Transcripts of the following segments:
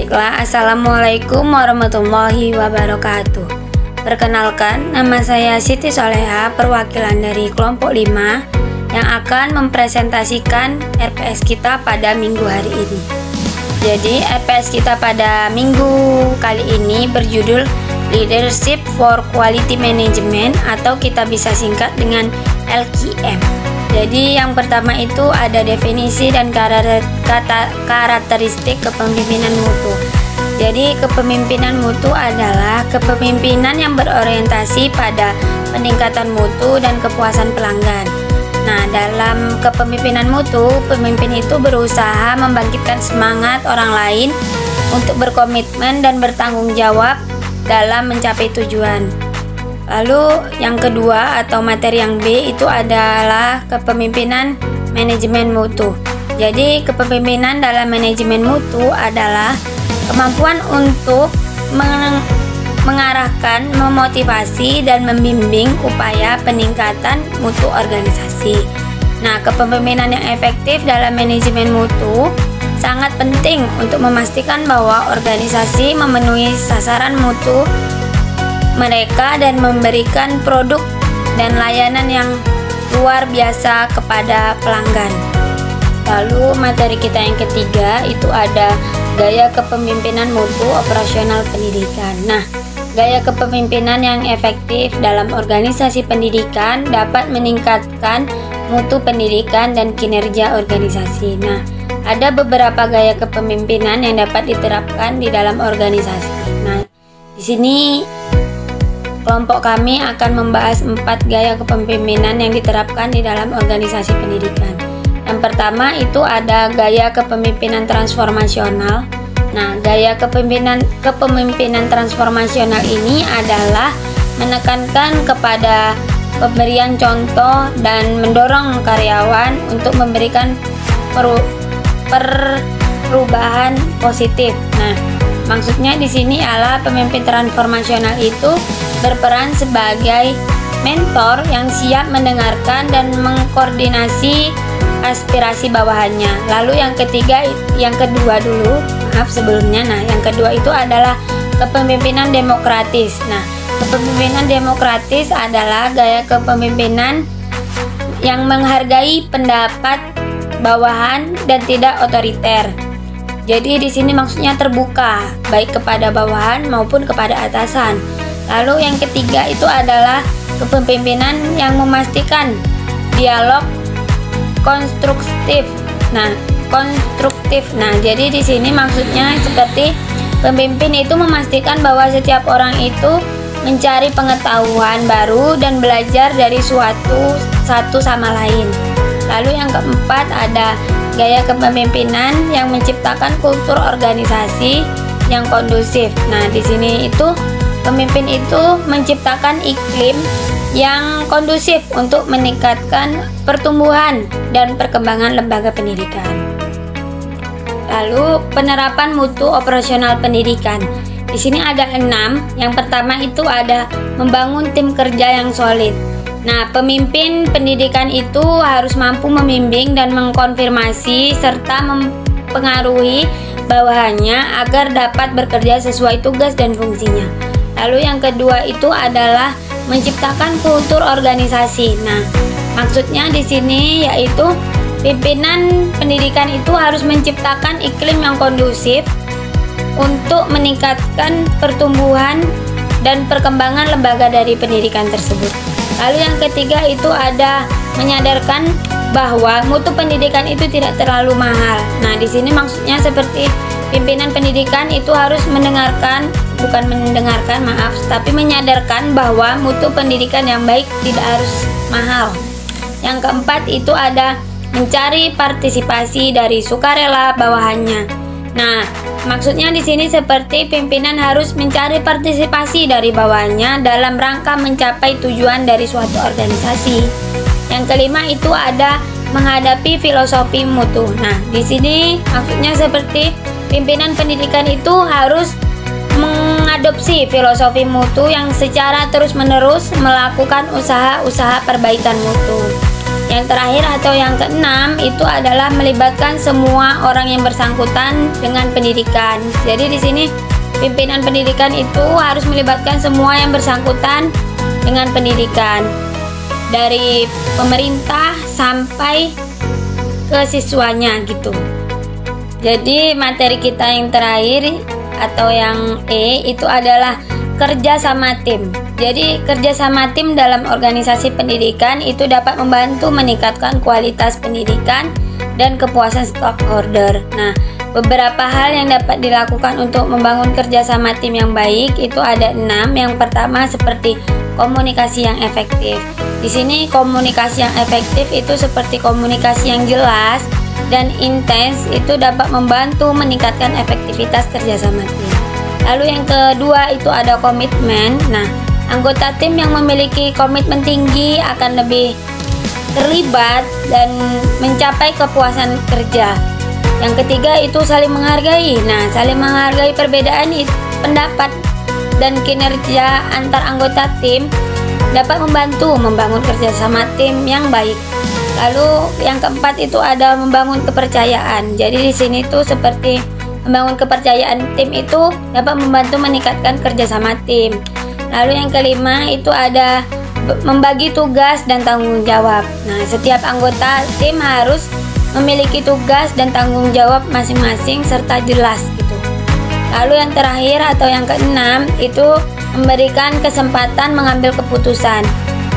Baiklah, Assalamualaikum warahmatullahi wabarakatuh. Perkenalkan, nama saya Siti Soleha, perwakilan dari kelompok 5 yang akan mempresentasikan RPS kita pada minggu hari ini. Jadi RPS kita pada minggu kali ini berjudul Leadership for Quality Management, atau kita bisa singkat dengan LQM. Jadi yang pertama itu ada definisi dan karakteristik kepemimpinan mutu. Jadi kepemimpinan mutu adalah kepemimpinan yang berorientasi pada peningkatan mutu dan kepuasan pelanggan. Nah, dalam kepemimpinan mutu, pemimpin itu berusaha membangkitkan semangat orang lain untuk berkomitmen dan bertanggung jawab dalam mencapai tujuan. Lalu yang kedua atau materi yang B itu adalah kepemimpinan manajemen mutu. Jadi kepemimpinan dalam manajemen mutu adalah kemampuan untuk mengarahkan, memotivasi, dan membimbing upaya peningkatan mutu organisasi. Nah, kepemimpinan yang efektif dalam manajemen mutu sangat penting untuk memastikan bahwa organisasi memenuhi sasaran mutu mereka dan memberikan produk dan layanan yang luar biasa kepada pelanggan. Lalu materi kita yang ketiga itu ada gaya kepemimpinan mutu operasional pendidikan. Nah, gaya kepemimpinan yang efektif dalam organisasi pendidikan dapat meningkatkan mutu pendidikan dan kinerja organisasi. Nah, ada beberapa gaya kepemimpinan yang dapat diterapkan di dalam organisasi. Nah, di sini kelompok kami akan membahas 4 gaya kepemimpinan yang diterapkan di dalam organisasi pendidikan. Yang pertama itu ada gaya kepemimpinan transformasional. Nah, gaya kepemimpinan transformasional ini adalah menekankan kepada pemberian contoh dan mendorong karyawan untuk memberikan perubahan positif. Nah, maksudnya di sini adalah pemimpin transformasional itu berperan sebagai mentor yang siap mendengarkan dan mengkoordinasi aspirasi bawahannya. Lalu yang kedua dulu, maaf sebelumnya. Nah, yang kedua itu adalah kepemimpinan demokratis. Nah, kepemimpinan demokratis adalah gaya kepemimpinan yang menghargai pendapat bawahan dan tidak otoriter. Jadi di sini maksudnya terbuka, baik kepada bawahan maupun kepada atasan. Lalu yang ketiga itu adalah kepemimpinan yang memastikan dialog konstruktif. Nah, jadi di sini maksudnya seperti pemimpin itu memastikan bahwa setiap orang itu mencari pengetahuan baru dan belajar dari satu sama lain. Lalu yang keempat ada gaya kepemimpinan yang menciptakan kultur organisasi yang kondusif. Nah, di sini itu pemimpin itu menciptakan iklim yang kondusif untuk meningkatkan pertumbuhan dan perkembangan lembaga pendidikan. Lalu penerapan mutu operasional pendidikan. Di sini ada 6. Yang pertama itu ada membangun tim kerja yang solid. Nah, pemimpin pendidikan itu harus mampu membimbing dan mengkonfirmasi serta mempengaruhi bawahannya agar dapat bekerja sesuai tugas dan fungsinya. Lalu yang kedua itu adalah menciptakan kultur organisasi. Nah, maksudnya di sini yaitu pimpinan pendidikan itu harus menciptakan iklim yang kondusif untuk meningkatkan pertumbuhan dan perkembangan lembaga dari pendidikan tersebut. Lalu yang ketiga itu ada menyadarkan bahwa mutu pendidikan itu tidak terlalu mahal. Nah, di sini maksudnya seperti pimpinan pendidikan itu harus tapi menyadarkan bahwa mutu pendidikan yang baik tidak harus mahal. Yang keempat itu ada mencari partisipasi dari sukarela bawahannya. Nah, maksudnya di sini seperti pimpinan harus mencari partisipasi dari bawahannya dalam rangka mencapai tujuan dari suatu organisasi. Yang kelima itu ada menghadapi filosofi mutu. Nah, di sini maksudnya seperti pimpinan pendidikan itu harus mengadopsi filosofi mutu yang secara terus-menerus melakukan usaha-usaha perbaikan mutu. Yang terakhir atau yang keenam itu adalah melibatkan semua orang yang bersangkutan dengan pendidikan. Jadi di sini pimpinan pendidikan itu harus melibatkan semua yang bersangkutan dengan pendidikan, dari pemerintah sampai ke siswanya gitu. Jadi materi kita yang terakhir atau yang E itu adalah kerja sama tim. Jadi kerja sama tim dalam organisasi pendidikan itu dapat membantu meningkatkan kualitas pendidikan dan kepuasan stakeholder. Nah, beberapa hal yang dapat dilakukan untuk membangun kerja sama tim yang baik itu ada 6. Yang pertama seperti komunikasi yang efektif. Di sini komunikasi yang efektif itu seperti komunikasi yang jelas dan intens itu dapat membantu meningkatkan efektivitas kerjasama tim. Lalu yang kedua itu ada komitmen. Nah, anggota tim yang memiliki komitmen tinggi akan lebih terlibat dan mencapai kepuasan kerja. Yang ketiga itu saling menghargai. Nah, saling menghargai perbedaan pendapat dan kinerja antar anggota tim dapat membantu membangun kerjasama tim yang baik. Lalu yang keempat itu ada membangun kepercayaan. Jadi di sini tuh seperti membangun kepercayaan tim itu dapat membantu meningkatkan kerjasama tim. Lalu yang kelima itu ada membagi tugas dan tanggung jawab. Nah, setiap anggota tim harus memiliki tugas dan tanggung jawab masing-masing serta jelas gitu. Lalu yang terakhir atau yang keenam itu memberikan kesempatan mengambil keputusan.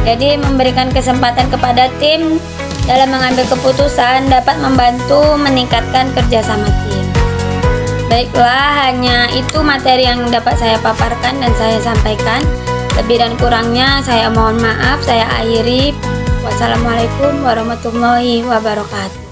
Jadi memberikan kesempatan kepada tim dalam mengambil keputusan dapat membantu meningkatkan kerjasama tim. Baiklah, hanya itu materi yang dapat saya paparkan dan saya sampaikan. Lebih dan kurangnya saya mohon maaf. Saya akhiri. Wassalamualaikum warahmatullahi wabarakatuh.